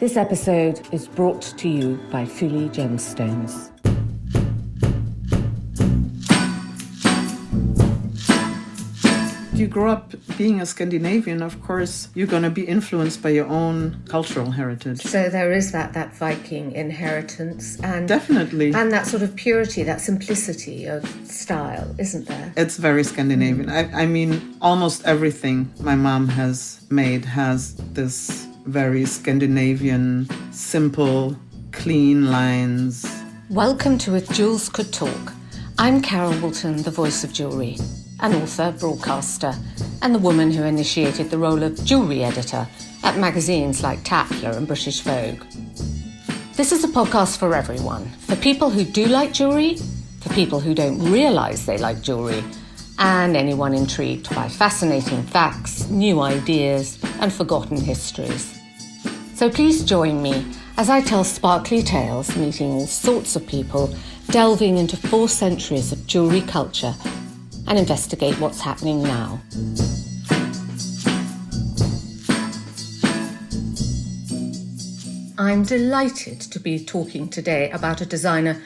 This episode is brought to you by Fuli Gemstones. You grow up being a Scandinavian, of course, you're going to be influenced by your own cultural heritage. So there is that Viking inheritance. And definitely. And that sort of purity, that simplicity of style, isn't there? It's very Scandinavian. I mean, almost everything my mom has made has this very Scandinavian, simple, clean lines. Welcome to If Jewels Could Talk. I'm Carol Woolton, the voice of jewellery, an author, broadcaster, and the woman who initiated the role of jewellery editor at magazines like Tatler and British Vogue. This is a podcast for everyone, for people who do like jewellery, for people who don't realise they like jewellery, and anyone intrigued by fascinating facts, new ideas, and forgotten histories. So please join me as I tell sparkly tales, meeting all sorts of people, delving into 4 centuries of jewellery culture, and investigate what's happening now. I'm delighted to be talking today about a designer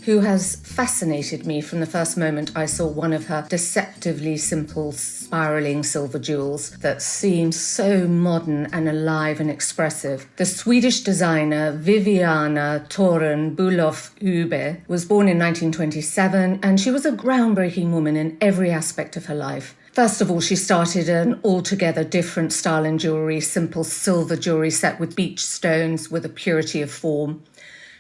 who has fascinated me from the first moment I saw one of her deceptively simple spiralling silver jewels that seems so modern and alive and expressive. The Swedish designer Vivianna Torun Bülow-Hübe was born in 1927, and she was a groundbreaking woman in every aspect of her life. First of all, she started an altogether different style in jewellery, simple silver jewellery set with beach stones with a purity of form.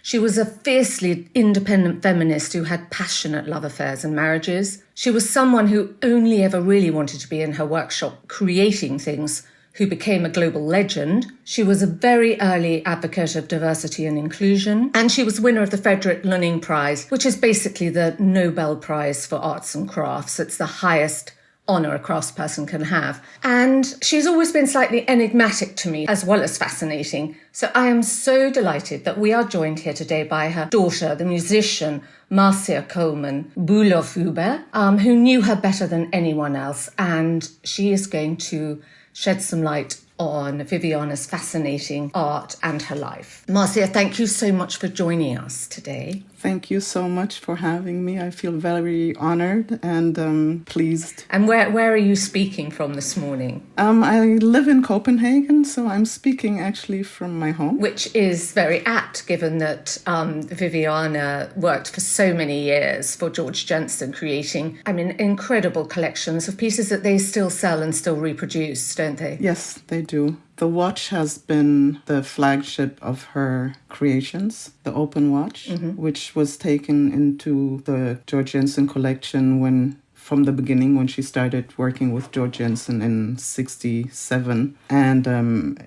She was a fiercely independent feminist who had passionate love affairs and marriages. She was someone who only ever really wanted to be in her workshop creating things, who became a global legend. She was a very early advocate of diversity and inclusion, and she was winner of the Frederick Lunning Prize, which is basically the Nobel Prize for Arts and Crafts. It's the highest honour a craftsperson can have. And she's always been slightly enigmatic to me, as well as fascinating. So I am so delighted that we are joined here today by her daughter, the musician Marcia Coleman Bülow-Hübe, who knew her better than anyone else. And she is going to shed some light on Vivianna's fascinating art and her life. Marcia, thank you so much for joining us today. Thank you so much for having me. I feel very honored and pleased. And where are you speaking from this morning? I live in Copenhagen, so I'm speaking actually from my home. Which is very apt, given that Vivianna worked for so many years for George Jensen, creating, incredible collections of pieces that they still sell and still reproduce, don't they? Yes, they do. The watch has been the flagship of her creations, the open watch, which was taken into the George Jensen collection from the beginning when she started working with George Jensen in 1967. And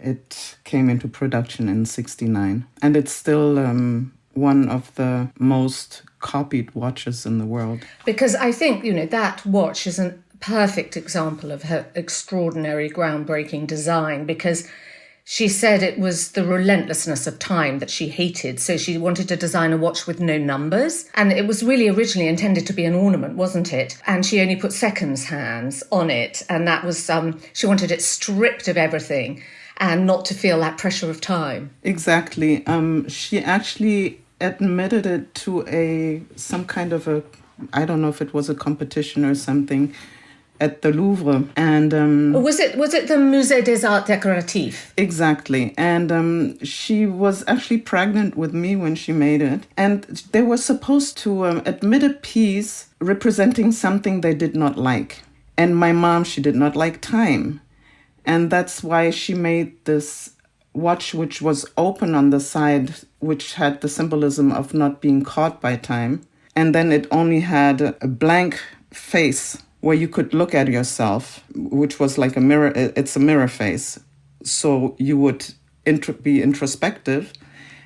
it came into production in 1969. And it's still one of the most copied watches in the world. Because I think, that watch is an perfect example of her extraordinary, groundbreaking design, because she said it was the relentlessness of time that she hated. So she wanted to design a watch with no numbers. And it was really originally intended to be an ornament, wasn't it? And she only put seconds hands on it. And that was, she wanted it stripped of everything and not to feel that pressure of time. Exactly. She actually admitted it to some kind of I don't know if it was a competition or something, at the Louvre. And was it the Musée des Arts Décoratifs? Exactly. And she was actually pregnant with me when she made it. And they were supposed to admit a piece representing something they did not like. And my mom, she did not like time. And that's why she made this watch which was open on the side, which had the symbolism of not being caught by time. And then it only had a blank face where you could look at yourself, which was like a mirror. It's a mirror face. So you would be introspective.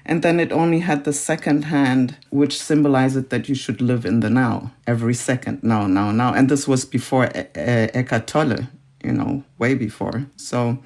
And then it only had the second hand, which symbolized that you should live in the now, every second, now. And this was before Eckhart Tolle, way before. So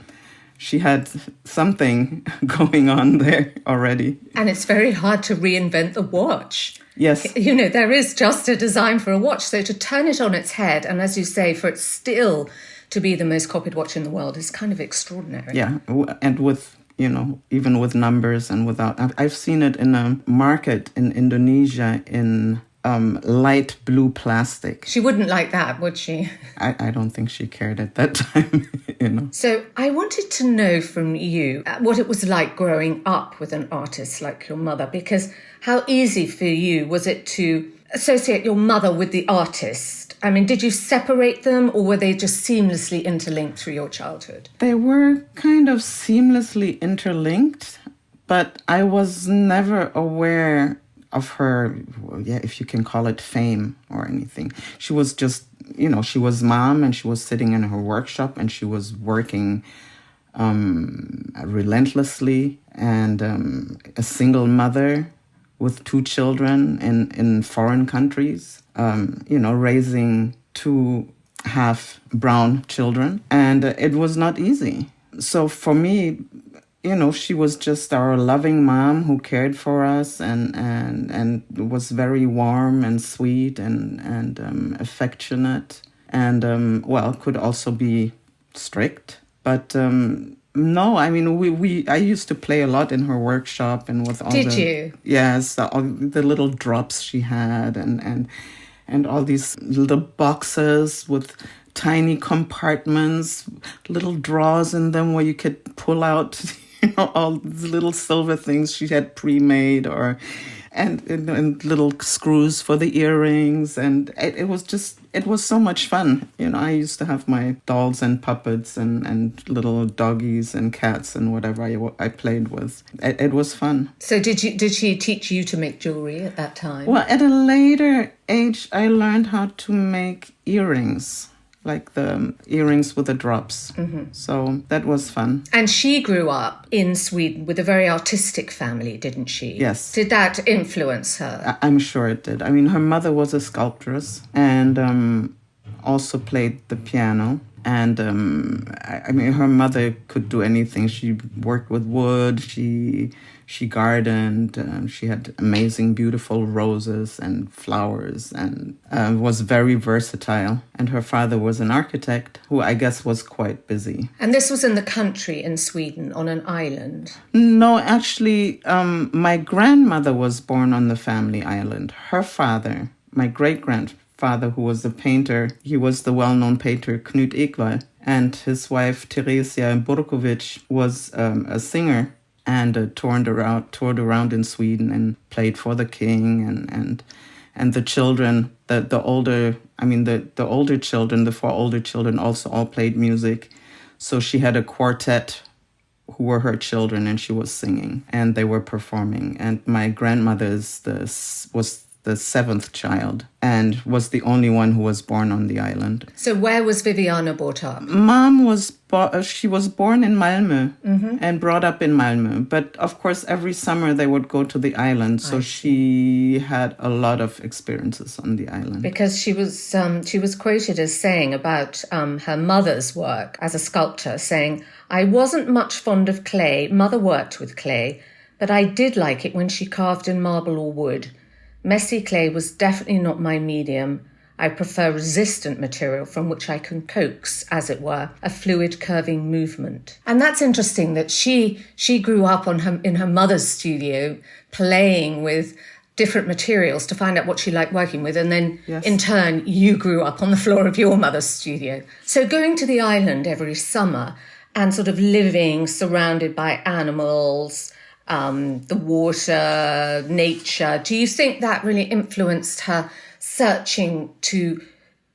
she had something going on there already. And it's very hard to reinvent the watch. Yes. There is just a design for a watch. So to turn it on its head, and as you say, for it still to be the most copied watch in the world is kind of extraordinary. Yeah, and with even with numbers and without. I've seen it in a market in Indonesia in light blue plastic. She wouldn't like that, would she? I don't think she cared at that time, So I wanted to know from you what it was like growing up with an artist like your mother, because how easy for you was it to associate your mother with the artist? I mean, did you separate them, or were they just seamlessly interlinked through your childhood? They were kind of seamlessly interlinked, but I was never aware of her, if you can call it fame or anything. She was just, she was mom, and she was sitting in her workshop, and she was working relentlessly, and a single mother with 2 children in foreign countries, raising 2 half brown children. And it was not easy. So for me, she was just our loving mom who cared for us and was very warm and sweet and affectionate, and could also be strict. But no, I mean, I used to play a lot in her workshop, and with all Did you? Yes, all the little drops she had, and all these little boxes with tiny compartments, little drawers in them where you could pull out, all these little silver things she had pre-made, and little screws for the earrings. And it was so much fun. I used to have my dolls and puppets and little doggies and cats and whatever I played with. It was fun. So did she teach you to make jewelry at that time? Well, at a later age, I learned how to make earrings, like the earrings with the drops. Mm-hmm. So that was fun. And she grew up in Sweden with a very artistic family, didn't she? Yes. Did that influence her? I'm sure it did. I mean, her mother was a sculptress and also played the piano. And I mean, her mother could do anything. She worked with wood. She gardened. She had amazing, beautiful roses and flowers, and was very versatile. And her father was an architect who I guess was quite busy. And this was in the country in Sweden, on an island? No, actually, my grandmother was born on the family island. Her father, my great-grandfather, who was a painter, he was the well-known painter Knut Ekvall, and his wife Teresia Burkovic was a singer and toured around in Sweden and played for the king and the children, the older children, the 4 older children also all played music. So she had a quartet who were her children, and she was singing and they were performing. And my grandmother was the 7th child and was the only one who was born on the island. So where was Vivianna brought up? Mom was born in Malmö and brought up in Malmö. But of course, every summer they would go to the island. So she had a lot of experiences on the island. Because she was quoted as saying about her mother's work as a sculptor, saying, "I wasn't much fond of clay. Mother worked with clay, but I did like it when she carved in marble or wood. Messy clay was definitely not my medium. I prefer resistant material from which I can coax, as it were, a fluid curving movement." And that's interesting that she grew up in her mother's studio playing with different materials to find out what she liked working with. And then in turn, you grew up on the floor of your mother's studio. So going to the island every summer and sort of living surrounded by animals, the water, nature. Do you think that really influenced her searching to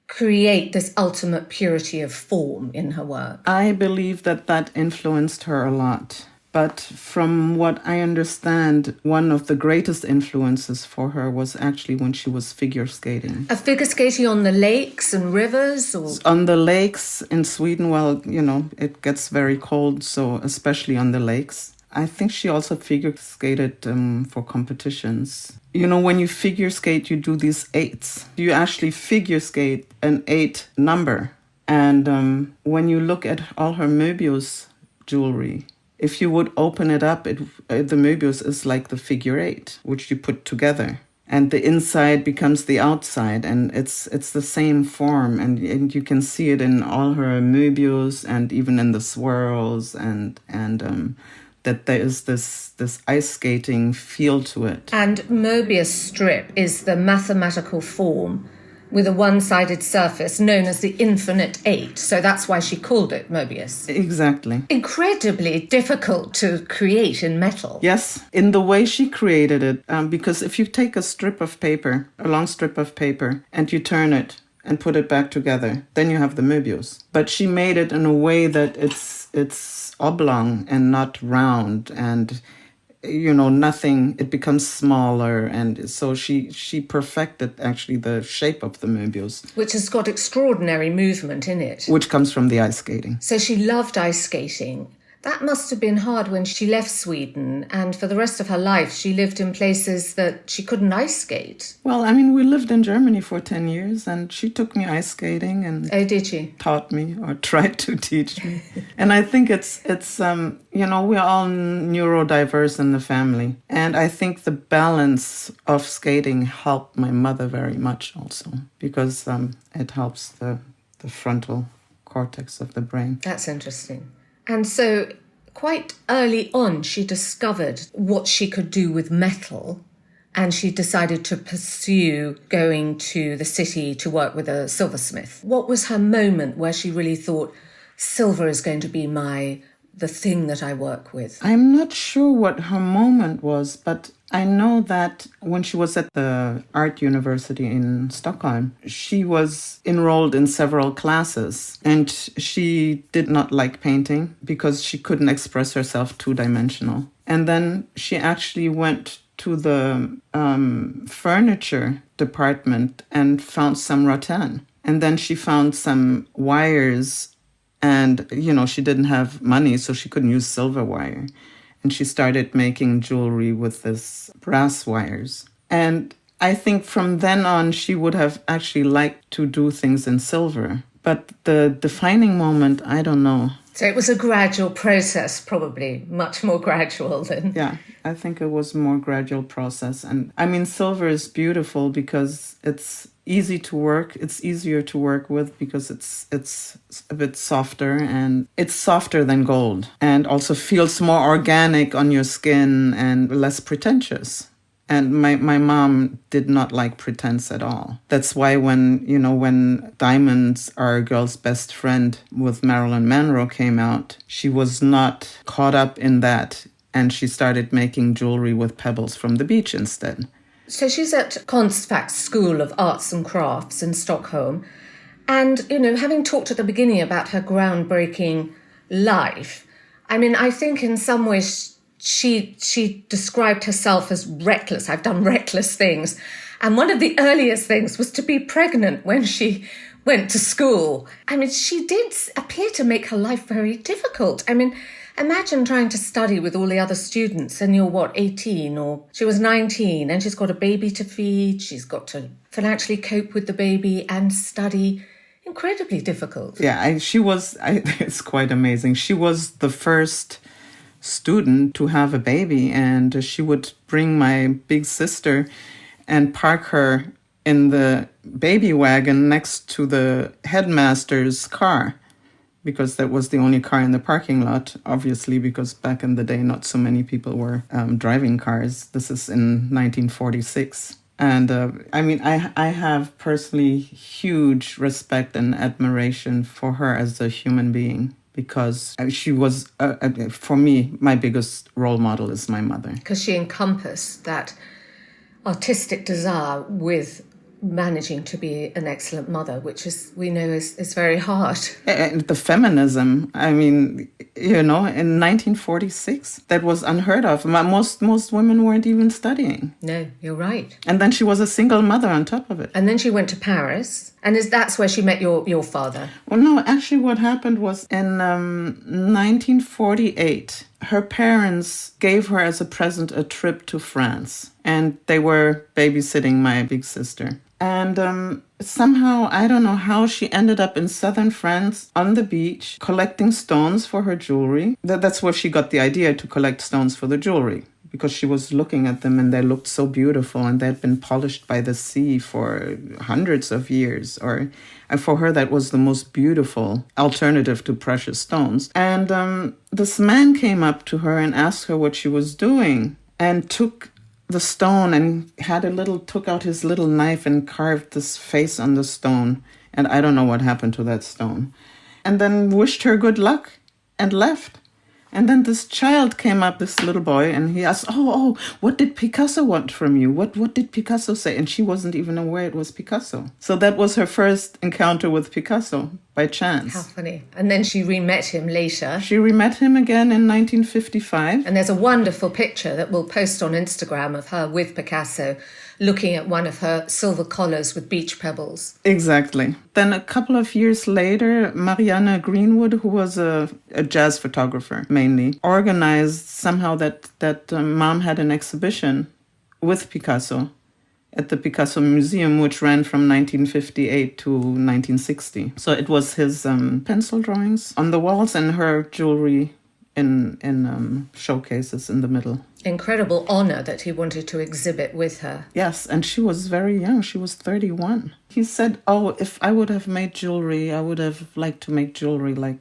create this ultimate purity of form in her work? I believe that influenced her a lot. But from what I understand, one of the greatest influences for her was actually when she was figure skating. A figure skating on the lakes and rivers? Or? On the lakes in Sweden, well, it gets very cold, so especially on the lakes. I think she also figure skated for competitions. When you figure skate, you do these 8s. You actually figure skate an 8 number. And when you look at all her Möbius jewelry, if you would open it up, the Möbius is like the figure 8, which you put together. And the inside becomes the outside, and it's the same form. And you can see it in all her Möbius and even in the swirls and that there is this ice skating feel to it. And Möbius strip is the mathematical form with a one-sided surface known as the infinite eight. So that's why she called it Möbius. Exactly. Incredibly difficult to create in metal. Yes, in the way she created it, because if you take a long strip of paper, and you turn it and put it back together, then you have the Möbius. But she made it in a way that it's oblong and not round, and nothing, it becomes smaller. And so she perfected actually the shape of the Möbius. Which has got extraordinary movement in it. Which comes from the ice skating. So she loved ice skating. That must have been hard when she left Sweden, and for the rest of her life she lived in places that she couldn't ice skate. Well, I mean, we lived in Germany for 10 years, and she took me ice skating and oh, did she? Taught me, or tried to teach me. And I think it's we're all neurodiverse in the family. And I think the balance of skating helped my mother very much also, because it helps the frontal cortex of the brain. That's interesting. And so quite early on, she discovered what she could do with metal, and she decided to pursue going to the city to work with a silversmith. What was her moment where she really thought, silver is going to be the thing that I work with? I'm not sure what her moment was, but I know that when she was at the art university in Stockholm, she was enrolled in several classes, and she did not like painting because she couldn't express herself two-dimensional. And then she actually went to the furniture department and found some rattan. And then she found some wires, and, she didn't have money, so she couldn't use silver wire. And she started making jewelry with this brass wires. And I think from then on, she would have actually liked to do things in silver. But the defining moment, I don't know. So it was a gradual process, probably much more gradual than... Yeah, I think it was a more gradual process. And I mean, silver is beautiful because it's easy to work. It's easier to work with because it's a bit softer, and it's softer than gold, and also feels more organic on your skin and less pretentious. And my mom did not like pretense at all. That's why when Diamonds Are a Girl's Best Friend with Marilyn Monroe came out, she was not caught up in that, and she started making jewelry with pebbles from the beach instead. So she's at Konstfack School of Arts and Crafts in Stockholm. And, having talked at the beginning about her groundbreaking life, I mean, I think in some ways she described herself as reckless. I've done reckless things. And one of the earliest things was to be pregnant when she went to school. I mean, she did appear to make her life very difficult. I mean, imagine trying to study with all the other students and you're, 18, or she was 19 and she's got a baby to feed. She's got to financially cope with the baby and study. Incredibly difficult. Yeah, it's quite amazing. She was the first student to have a baby, and she would bring my big sister and park her in the baby wagon next to the headmaster's car, because that was the only car in the parking lot, obviously, because back in the day, not so many people were driving cars. This is in 1946. And I have personally huge respect and admiration for her as a human being, because she was, for me, my biggest role model is my mother. Because she encompassed that artistic desire with managing to be an excellent mother, which we know is very hard. And the feminism, in 1946, that was unheard of. Most women weren't even studying. No, you're right. And then she was a single mother on top of it. And then she went to Paris. And that's where she met your father? Well, no, actually what happened was in 1948, her parents gave her as a present a trip to France. And they were babysitting my big sister. And somehow, I don't know how, she ended up in southern France on the beach collecting stones for her jewelry. That's where she got the idea to collect stones for the jewelry, because she was looking at them and they looked so beautiful and they'd been polished by the sea for hundreds of years. And for her, that was the most beautiful alternative to precious stones. And this man came up to her and asked her what she was doing and took the stone and took out his little knife and carved this face on the stone. And I don't know what happened to that stone. And then wished her good luck and left. And then this child came up, this little boy, and he asked, oh, what did Picasso want from you? What did Picasso say? And she wasn't even aware it was Picasso. So that was her first encounter with Picasso, by chance. How funny. And then she re-met him later. She re-met him again in 1955. And there's a wonderful picture that we'll post on Instagram of her with Picasso, looking at one of her silver collars with beach pebbles. Exactly. Then a couple of years later, Marianne Greenwood, who was a jazz photographer mainly, organized somehow that Mom had an exhibition with Picasso at the Picasso Museum, which ran from 1958 to 1960. So it was his pencil drawings on the walls and her jewelry in showcases in the middle. Incredible honor that he wanted to exhibit with her. Yes, and she was very young. She was 31. He said, if I would have made jewelry, I would have liked to make jewelry like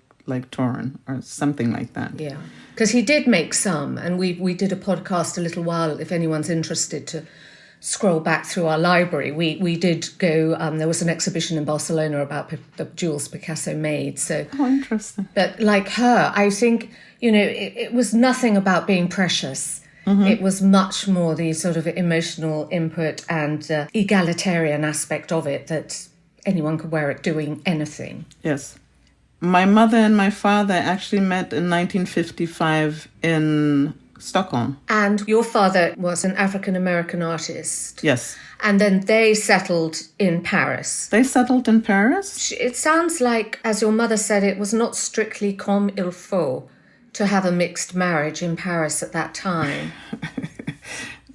Torun or something like that. Yeah, because he did make some, and we did a podcast a little while, if anyone's interested to scroll back through our library. We did go, there was an exhibition in Barcelona about the jewels Picasso made. So, interesting. But like her, I think, it was nothing about being precious. Mm-hmm. It was much more the sort of emotional input and egalitarian aspect of it, that anyone could wear it doing anything. Yes. My mother and my father actually met in 1955 in Stockholm. And your father was an African-American artist. Yes. And then they settled in Paris. They settled in Paris? It sounds like, as your mother said, it was not strictly comme il faut to have a mixed marriage in Paris at that time.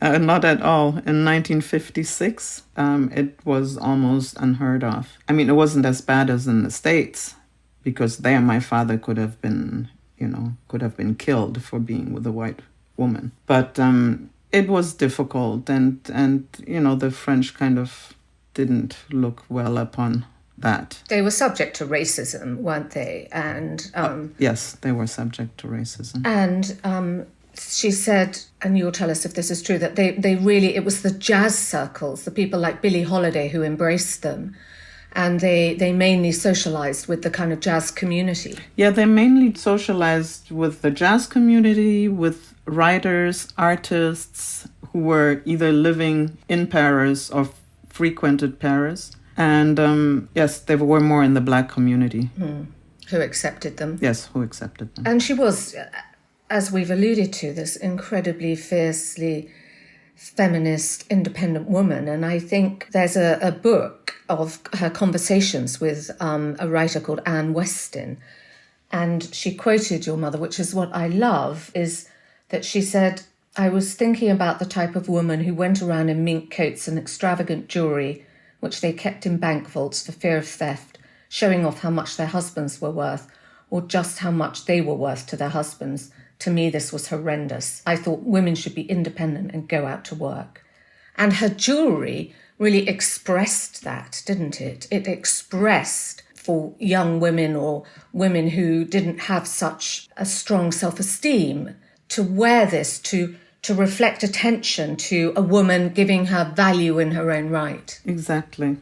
Not at all. In 1956, it was almost unheard of. I mean, it wasn't as bad as in the States, because there my father could have been killed for being with a white woman. But it was difficult, and the French kind of didn't look well upon that. They were subject to racism, weren't they? And yes, they were subject to racism. And she said, and you'll tell us if this is true, that they really, it was the jazz circles, the people like Billie Holiday who embraced them. And they mainly socialized with the kind of jazz community. Yeah, they mainly socialized with the jazz community, with writers, artists who were either living in Paris or frequented Paris. And yes, they were more in the black community. Who accepted them. Yes, who accepted them. And she was, as we've alluded to, this incredibly fiercely feminist, independent woman. And I think there's a book of her conversations with a writer called Anne Weston. And she quoted your mother, which is what I love, is that she said, "I was thinking about the type of woman who went around in mink coats and extravagant jewellery, which they kept in bank vaults for fear of theft, showing off how much their husbands were worth, or just how much they were worth to their husbands. To me, this was horrendous. I thought women should be independent and go out to work." And her jewellery really expressed that, didn't it? It expressed for young women or women who didn't have such a strong self-esteem to wear this, to reflect attention to a woman giving her value in her own right. Exactly.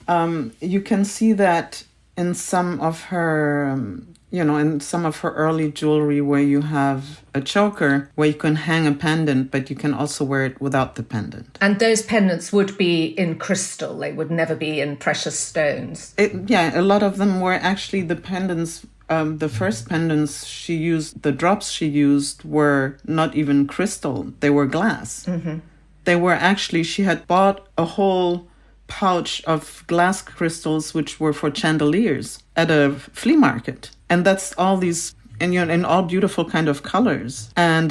You can see that in some of her... in some of her early jewelry, where you have a choker where you can hang a pendant, but you can also wear it without the pendant. And those pendants would be in crystal. They would never be in precious stones. A lot of them were actually the pendants. The first pendants she used, the drops she used, were not even crystal. They were glass. Mm-hmm. They were actually, she had bought a whole pouch of glass crystals, which were for chandeliers, at a flea market. And that's all these, in all beautiful kind of colors. And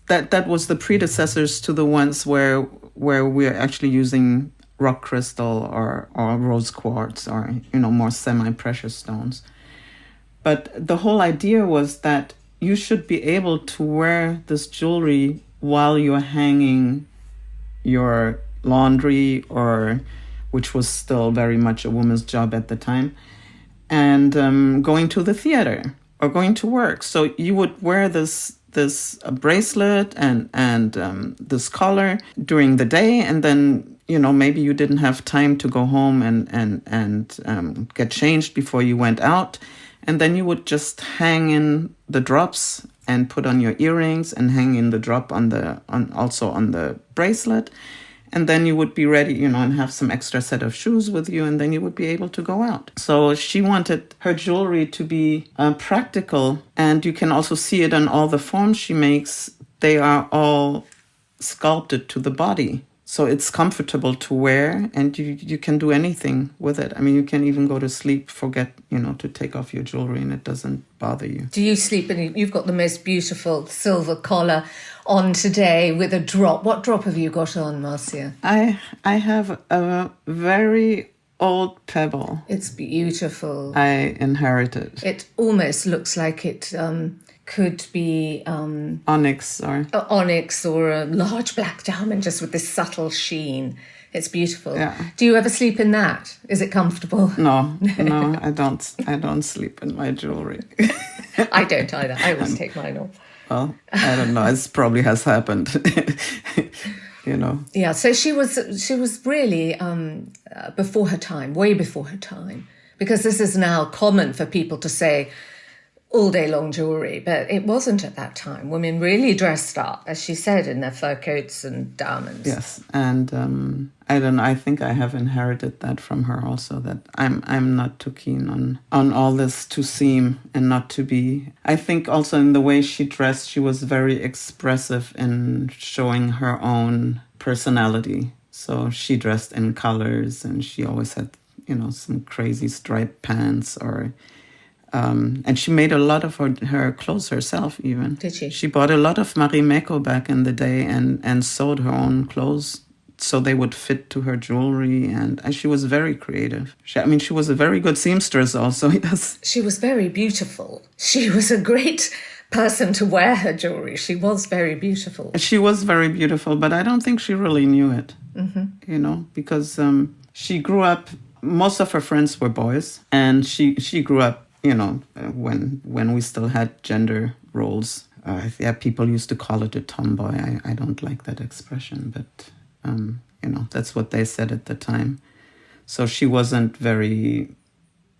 that was the predecessors to the ones where we're actually using rock crystal or rose quartz or, more semi-precious stones. But the whole idea was that you should be able to wear this jewelry while you're hanging your laundry, or which was still very much a woman's job at the time, and going to the theater or going to work. So you would wear this bracelet and this collar during the day, and then maybe you didn't have time to go home and get changed before you went out, and then you would just hang in the drops and put on your earrings and hang in the drop also on the bracelet. And then you would be ready, and have some extra set of shoes with you, and then you would be able to go out. So she wanted her jewelry to be practical, and you can also see it in all the forms she makes. They are all sculpted to the body. So it's comfortable to wear, and you can do anything with it. I mean, you can even go to sleep, forget, to take off your jewelry, and it doesn't bother you. Do you sleep in? You've got the most beautiful silver collar on today with a drop. What drop have you got on, Marcia? I have a very old pebble. It's beautiful. I inherited. It almost looks like it could be onyx or a large black diamond, just with this subtle sheen. It's beautiful. Yeah. Do you ever sleep in that? Is it comfortable? No, I don't sleep in my jewelry. I don't either. I always take mine off. Well, I don't know. It probably has happened. Yeah. So she was really before her time, way before her time, because this is now common for people to say all day long jewelry, but it wasn't at that time. Women really dressed up, as she said, in their fur coats and diamonds. Yes, and I don't know. I think I have inherited that from her also. That I'm not too keen on all this to seem and not to be. I think also in the way she dressed, she was very expressive in showing her own personality. So she dressed in colors, and she always had some crazy striped pants or. And she made a lot of her clothes herself even. Did she? She bought a lot of Marimekko back in the day and sewed her own clothes so they would fit to her jewelry. And she was very creative. She was a very good seamstress also, yes. She was very beautiful. She was a great person to wear her jewelry. She was very beautiful. She was very beautiful, but I don't think she really knew it, because she grew up, most of her friends were boys, and she grew up when we still had gender roles. People used to call it a tomboy. I don't like that expression, but, that's what they said at the time. So she wasn't very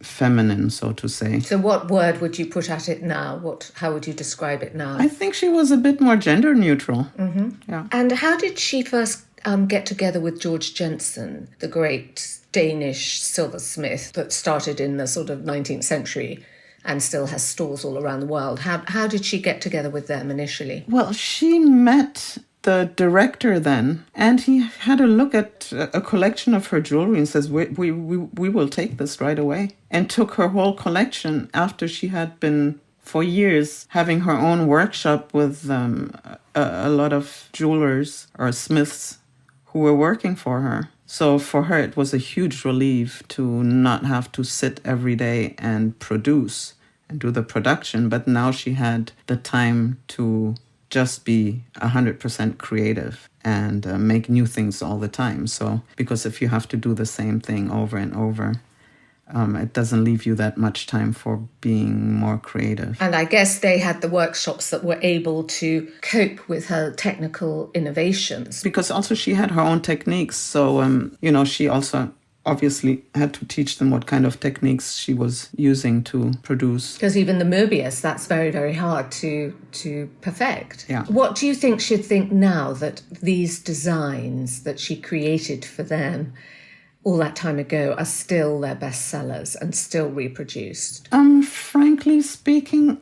feminine, so to say. So what word would you put at it now? How would you describe it now? I think she was a bit more gender neutral. Mm-hmm. Yeah. And how did she first get together with George Jensen, the great Danish silversmith that started in the sort of 19th century and still has stores all around the world? How did she get together with them initially? Well, she met the director then, and he had a look at a collection of her jewelry and says, we will take this right away, and took her whole collection after she had been for years having her own workshop with a lot of jewelers or smiths who were working for her. So for her, it was a huge relief to not have to sit every day and produce and do the production. But now she had the time to just be 100% creative and make new things all the time. So because if you have to do the same thing over and over, it doesn't leave you that much time for being more creative. And I guess they had the workshops that were able to cope with her technical innovations. Because also she had her own techniques. So, she also obviously had to teach them what kind of techniques she was using to produce. Because even the Mobius, that's very, very hard to perfect. Yeah. What do you think she'd think now that these designs that she created for them all that time ago are still their bestsellers and still reproduced? Frankly speaking,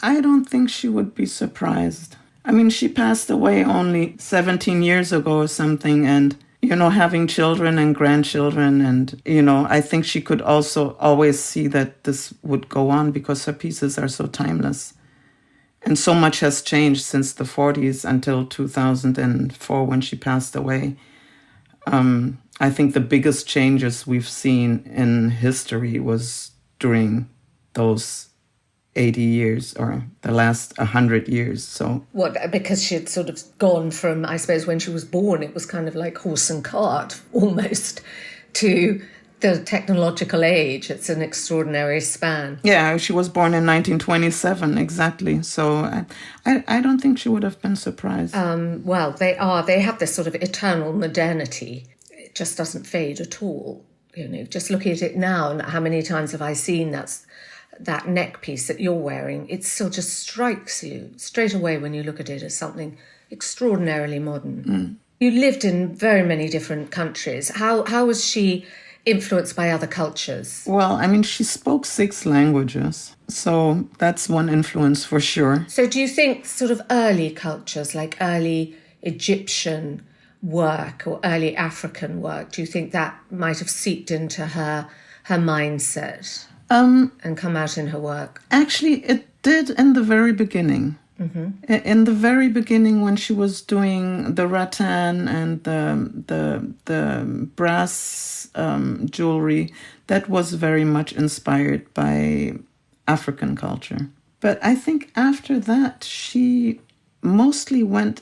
I don't think she would be surprised. I mean, she passed away only 17 years ago or something, and, having children and grandchildren, and, I think she could also always see that this would go on because her pieces are so timeless. And so much has changed since the 40s until 2004 when she passed away. I think the biggest changes we've seen in history was during those 80 years or the last 100 years. So What, because she'd sort of gone from, I suppose, when she was born, it was kind of like horse and cart almost, to the technological age. It's an extraordinary span. yeah, she was born in 1927, exactly. So I don't think she would have been surprised. Well, they have this sort of eternal modernity. It just doesn't fade at all. You know, just looking at it now, and how many times have I seen that neck piece that you're wearing? It still just strikes you straight away when you look at it as something extraordinarily modern. You lived in very many different countries. How was she influenced by other cultures? Well, I mean, she spoke 6 languages, so that's one influence for sure. So do you think sort of early cultures, like early Egyptian work or early African work, do you think that might have seeped into her mindset and come out in her work? Actually, it did in the very beginning. In the very beginning, when she was doing the rattan and the brass jewelry, that was very much inspired by African culture. But I think after that, she mostly went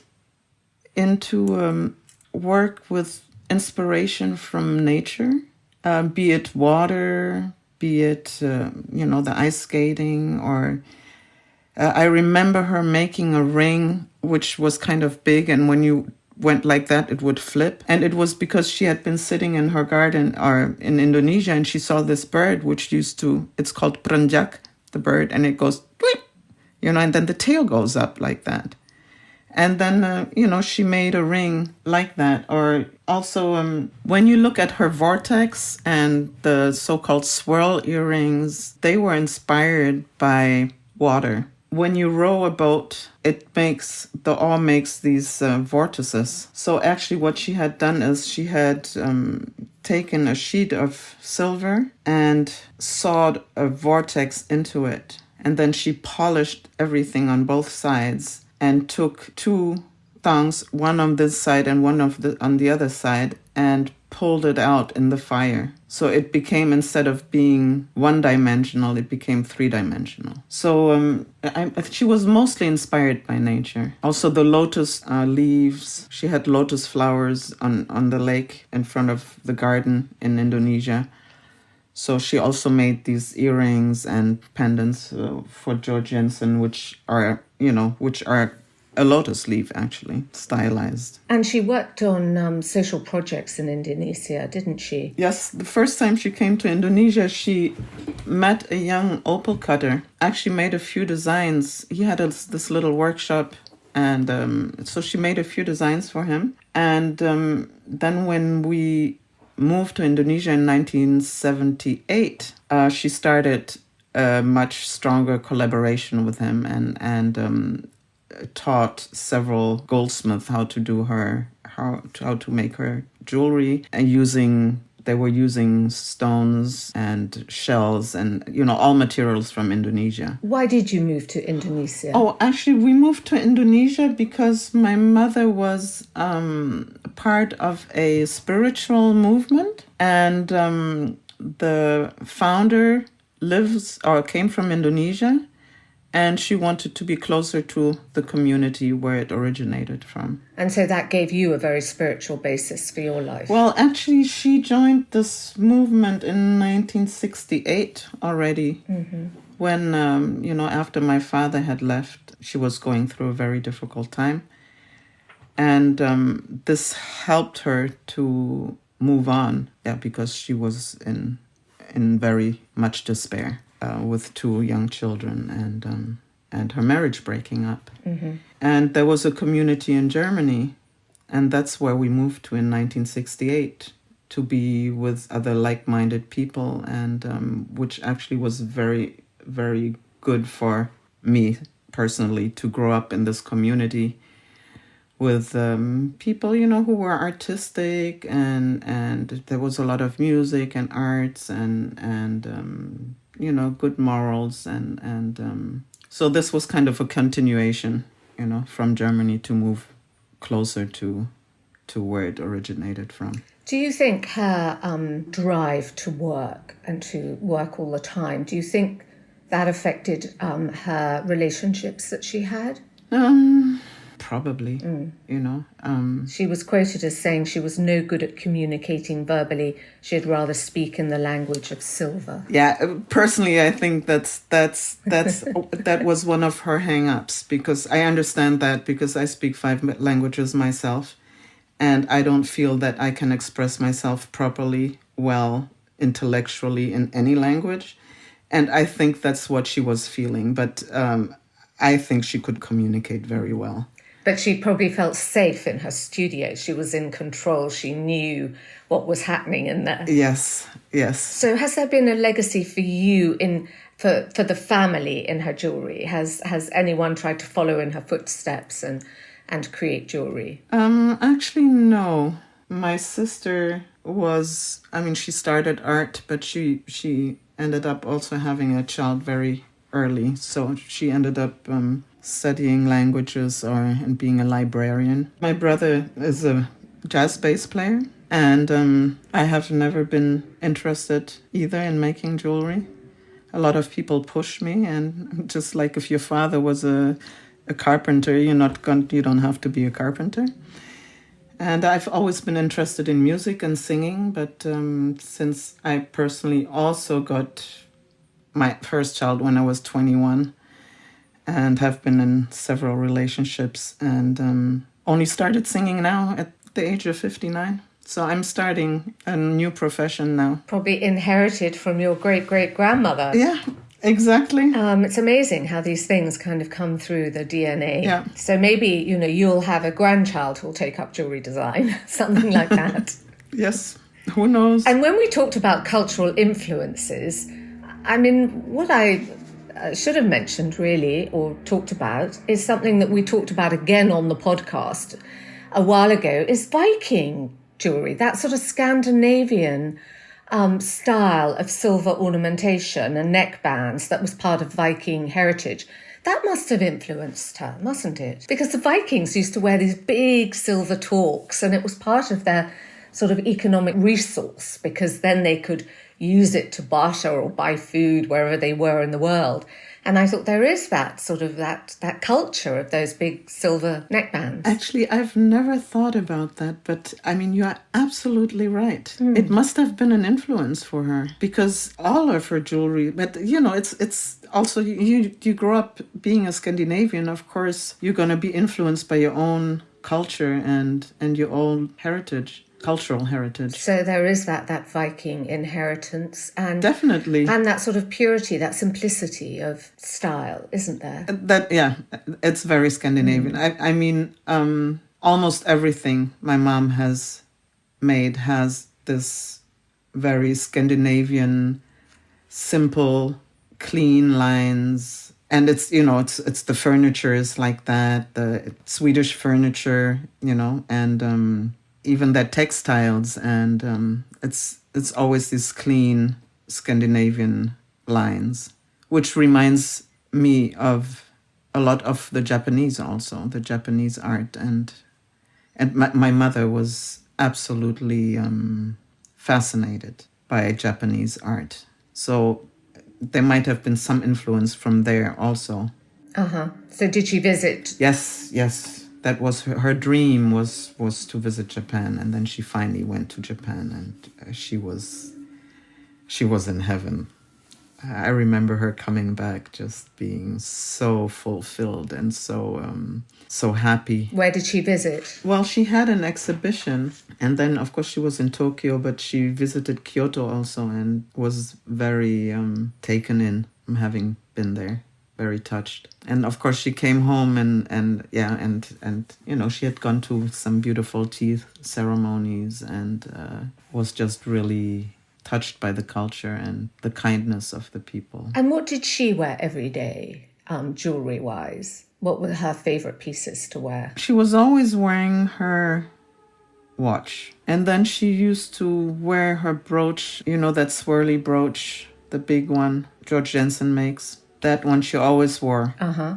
into work with inspiration from nature, be it water, be it, the ice skating, or I remember her making a ring which was kind of big, and when you went like that, it would flip. And it was because she had been sitting in her garden or in Indonesia, and she saw this bird which it's called prenjak, the bird, and it goes, tweet, and then the tail goes up like that. And then, she made a ring like that. Or also, when you look at her vortex and the so-called swirl earrings, they were inspired by water. When you row a boat, the oar makes these vortices. So actually what she had done is she had taken a sheet of silver and sawed a vortex into it. And then she polished everything on both sides and took 2 tongues, one on this side and one on the other side, and pulled it out in the fire. So it became, instead of being 1-dimensional, it became 3-dimensional. So she was mostly inspired by nature. Also the lotus leaves. She had lotus flowers on the lake in front of the garden in Indonesia. So she also made these earrings and pendants for George Jensen, which are a lotus leaf, actually, stylized. And she worked on social projects in Indonesia, didn't she? Yes, the first time she came to Indonesia, she met a young opal cutter, actually made a few designs. He had this little workshop, and so she made a few designs for him. And then when we moved to Indonesia in 1978, she started a much stronger collaboration with him and taught several goldsmiths how to make her jewelry, and they were using stones and shells and all materials from Indonesia. Why did you move to Indonesia? Oh, actually, we moved to Indonesia because my mother was part of a spiritual movement, and the founder came from Indonesia. And she wanted to be closer to the community where it originated from. And so that gave you a very spiritual basis for your life. Well, actually, she joined this movement in 1968 already. When, after my father had left, she was going through a very difficult time. And this helped her to move on, because she was in very much despair. With 2 young children and her marriage breaking up. And there was a community in Germany, and that's where we moved to in 1968 to be with other like-minded people, and which actually was very, very good for me personally to grow up in this community with people, who were artistic, and there was a lot of music and arts and good morals, and so this was kind of a continuation, from Germany to move closer to where it originated from. Do you think her drive to work and to work all the time, do you think that affected her relationships that she had? Probably, you know. She was quoted as saying she was no good at communicating verbally. She'd rather speak in the language of silver. Yeah, personally, I think that was one of her hang-ups, because I understand that, because I speak 5 languages myself, and I don't feel that I can express myself properly, well, intellectually in any language. And I think that's what she was feeling. But I think she could communicate very well. But she probably felt safe in her studio. She was in control. She knew what was happening in there. Yes, yes. So has there been a legacy for you for the family in her jewellery? Has anyone tried to follow in her footsteps and create jewellery? Actually, no. My sister she started art, but she ended up also having a child very early. So she ended up studying languages and being a librarian. My brother is a jazz bass player, and I have never been interested either in making jewelry. A lot of people push me, and just like if your father was a carpenter, you don't have to be a carpenter. And I've always been interested in music and singing, but since I personally also got my first child when I was 21, and have been in several relationships, and only started singing now at the age of 59. So I'm starting a new profession now. Probably inherited from your great-great-grandmother. Yeah, exactly. It's amazing how these things kind of come through the DNA. Yeah. So maybe, you'll have a grandchild who'll take up jewellery design, something like that. Yes, who knows? And when we talked about cultural influences, I mean, what I should have mentioned really, or talked about, is something that we talked about again on the podcast a while ago, is Viking jewellery, that sort of Scandinavian style of silver ornamentation and neckbands that was part of Viking heritage. That must have influenced her, mustn't it? Because the Vikings used to wear these big silver torques, and it was part of their sort of economic resource, because then they could use it to barter or buy food wherever they were in the world. And I thought there is that sort of that culture of those big silver neckbands. Actually, I've never thought about that, but I mean, you are absolutely right. It must have been an influence for her, because all of her jewelry, but it's also, you grow up being a Scandinavian, of course, you're going to be influenced by your own culture and your own heritage. Cultural heritage. So there is that Viking inheritance, and definitely, and that sort of purity, that simplicity of style, isn't there? It's very Scandinavian. I mean, almost everything my mom has made has this very Scandinavian, simple, clean lines. And it's the furniture is like that, the Swedish furniture, and even their textiles, and it's always these clean Scandinavian lines, which reminds me of a lot of the Japanese also, the Japanese art, and my mother was absolutely fascinated by Japanese art, so there might have been some influence from there also. So did she visit? Yes. That was her dream was to visit Japan, and then she finally went to Japan, and she was in heaven. I remember her coming back just being so fulfilled and so happy. Where did she visit? Well, she had an exhibition, and then of course she was in Tokyo, but she visited Kyoto also and was very taken in having been there. Very touched. And of course she came home and she had gone to some beautiful tea ceremonies and was just really touched by the culture and the kindness of the people. And what did she wear every day, jewelry wise? What were her favorite pieces to wear? She was always wearing her watch, and then she used to wear her brooch, that swirly brooch, the big one George Jensen makes. That one she always wore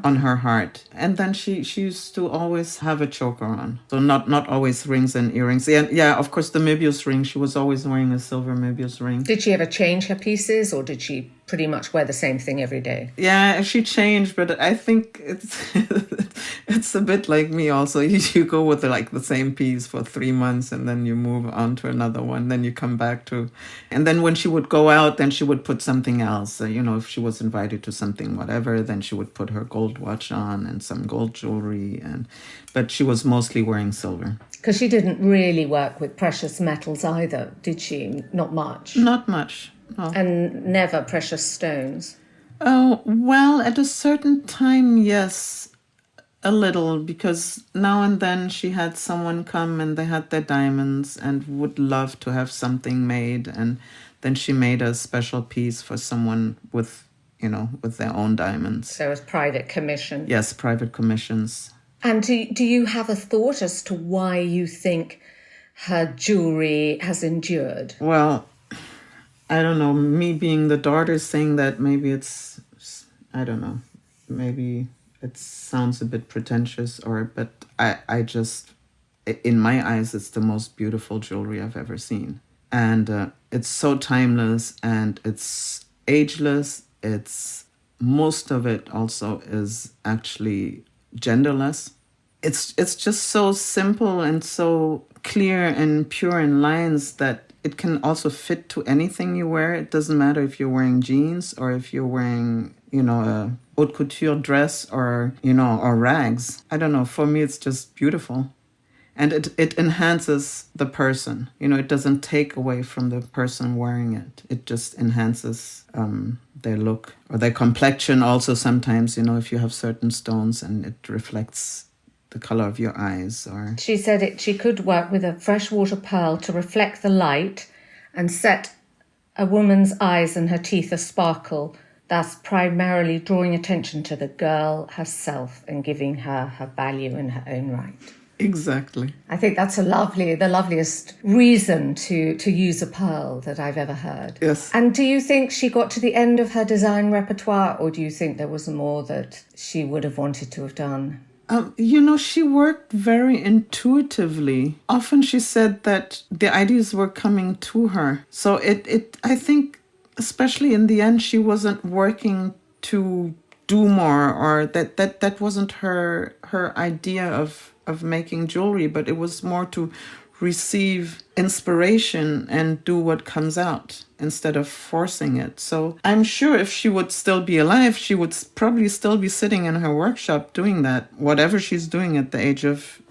on her heart. And then she used to always have a choker on. So not always rings and earrings. Yeah, of course, the Möbius ring. She was always wearing a silver Möbius ring. Did she ever change her pieces, or did she pretty much wear the same thing every day? Yeah, she changed, but I think it's a bit like me also. You go with the same piece for 3 months and then you move on to another one. Then you come back to... And then when she would go out, then she would put something else. If she was invited to something, whatever, then she would put her gold watch on and some gold jewelry. But she was mostly wearing silver. Because she didn't really work with precious metals either, did she? Not much. Not much. No. And never precious stones. Oh, well, at a certain time, yes, a little, because now and then she had someone come and they had their diamonds and would love to have something made. And then she made a special piece for someone with their own diamonds. So it was private commission. Yes, private commissions. And do you have a thought as to why you think her jewellery has endured? Well, I don't know. Me being the daughter saying that, maybe it's, I don't know. Maybe it sounds a bit pretentious, but I just, in my eyes, it's the most beautiful jewelry I've ever seen. And it's so timeless and it's ageless. Most of it also is actually genderless. It's just so simple and so clear and pure in lines that it can also fit to anything you wear. It doesn't matter if you're wearing jeans or if you're wearing, a haute couture dress or rags. I don't know. For me, it's just beautiful. And it enhances the person. It doesn't take away from the person wearing it. It just enhances their look or their complexion also sometimes, if you have certain stones and it reflects the color of your eyes. Or she said she could work with a freshwater pearl to reflect the light and set a woman's eyes and her teeth a sparkle, thus primarily drawing attention to the girl herself and giving her her value in her own right. Exactly. I think that's the loveliest reason to use a pearl that I've ever heard. Yes. And do you think she got to the end of her design repertoire, or do you think there was more that she would have wanted to have done? She worked very intuitively. Often she said that the ideas were coming to her. So I think, especially in the end, she wasn't working to do more, or that wasn't her idea of making jewelry, but it was more to receive inspiration and do what comes out instead of forcing it. So I'm sure if she would still be alive, she would probably still be sitting in her workshop doing that, whatever she's doing at the age of,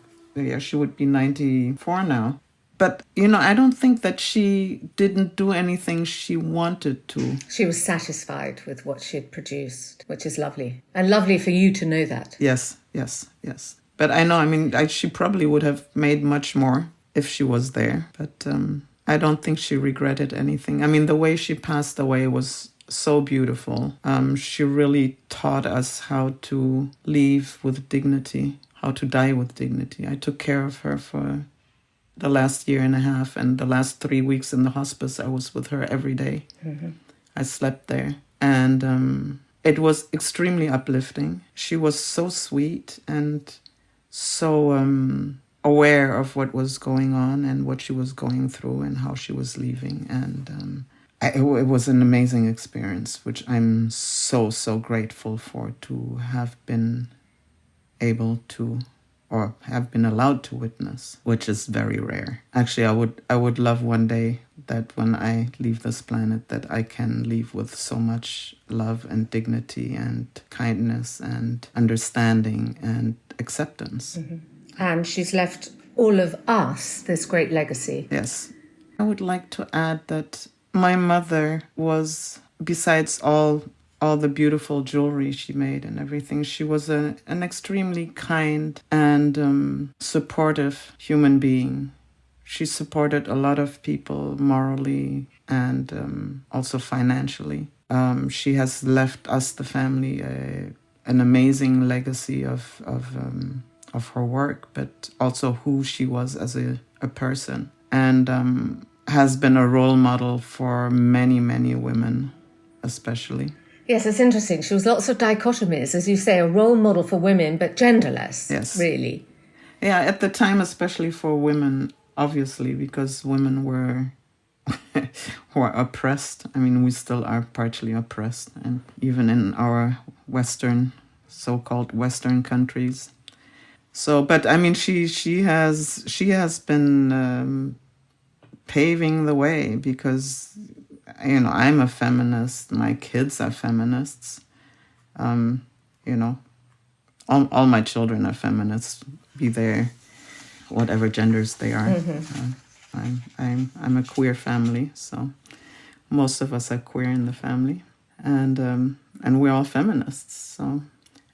she would be 94 now. But, I don't think that she didn't do anything she wanted to. She was satisfied with what she had produced, which is lovely. And lovely for you to know that. Yes. But I know, she probably would have made much more if she was there. But I don't think she regretted anything. The way she passed away was so beautiful. She really taught us how to live with dignity, how to die with dignity. I took care of her for the last year and a half, and the last 3 weeks in the hospice, I was with her every day. Mm-hmm. I slept there. And it was extremely uplifting. She was so sweet and so aware of what was going on and what she was going through and how she was leaving. And it was an amazing experience, which I'm so, so grateful for, to have been able to, or have been allowed to witness, which is very rare. Actually, I would love one day that when I leave this planet, that I can leave with so much love and dignity and kindness and understanding and acceptance. Mm-hmm. And she's left all of us this great legacy. Yes. I would like to add that my mother was, besides all the beautiful jewelry she made and everything, she was an extremely kind and supportive human being. She supported a lot of people morally and also financially. She has left us, the family, an amazing legacy of her work, but also who she was as a person, and has been a role model for many, many women, especially. Yes, it's interesting. She was lots of dichotomies, as you say, a role model for women, but genderless, yes. really. Yeah, at the time, especially for women, obviously, because women were oppressed. I mean, we still are partially oppressed, and even in our so-called Western countries. So, but I mean, she has been paving the way, because, you know, I'm a feminist. My kids are feminists. You know, all my children are feminists, be they whatever genders they are. I'm a queer family, so most of us are queer in the family, and we're all feminists. So,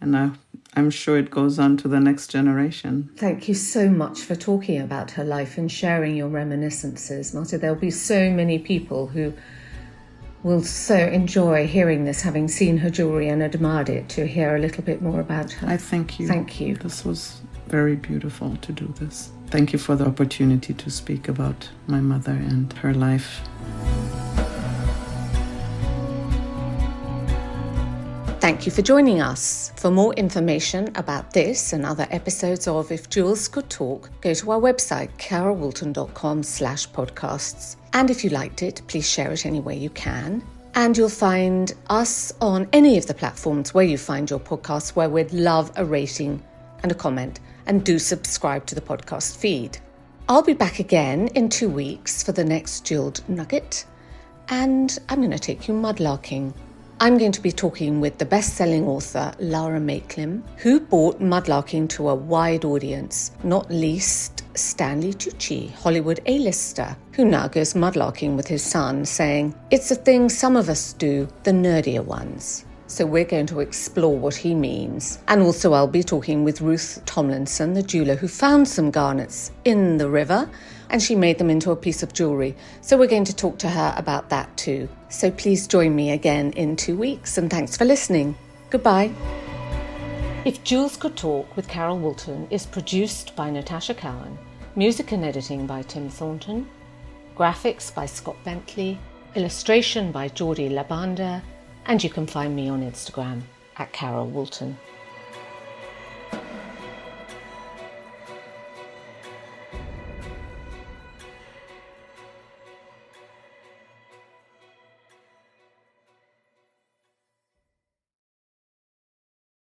and I'm sure it goes on to the next generation. Thank you so much for talking about her life and sharing your reminiscences, Marcia. There'll be so many people who will so enjoy hearing this, having seen her jewellery and admired it, to hear a little bit more about her. I thank you. Thank you. This was very beautiful to do this. Thank you for the opportunity to speak about my mother and her life. Thank you for joining us. For more information about this and other episodes of If Jewels Could Talk, go to our website, carolwoolton.com/podcasts. And if you liked it, please share it any way you can. And you'll find us on any of the platforms where you find your podcasts, where we'd love a rating and a comment. And do subscribe to the podcast feed. I'll be back again in 2 weeks for the next Jeweled Nugget. And I'm going to take you mudlarking. I'm going to be talking with the best-selling author Laura Maitland, who brought mudlarking to a wide audience, not least Stanley Tucci, Hollywood A-lister, who now goes mudlarking with his son, saying, "It's a thing some of us do, the nerdier ones." So we're going to explore what he means. And also I'll be talking with Ruth Tomlinson, the jeweller who found some garnets in the river, and she made them into a piece of jewellery. So we're going to talk to her about that too. So please join me again in 2 weeks, and thanks for listening. Goodbye. If Jewels Could Talk with Carol Woolton is produced by Natasha Cowan, music and editing by Tim Thornton, graphics by Scott Bentley, illustration by Jordi Labanda, and you can find me on Instagram at Carol Woolton.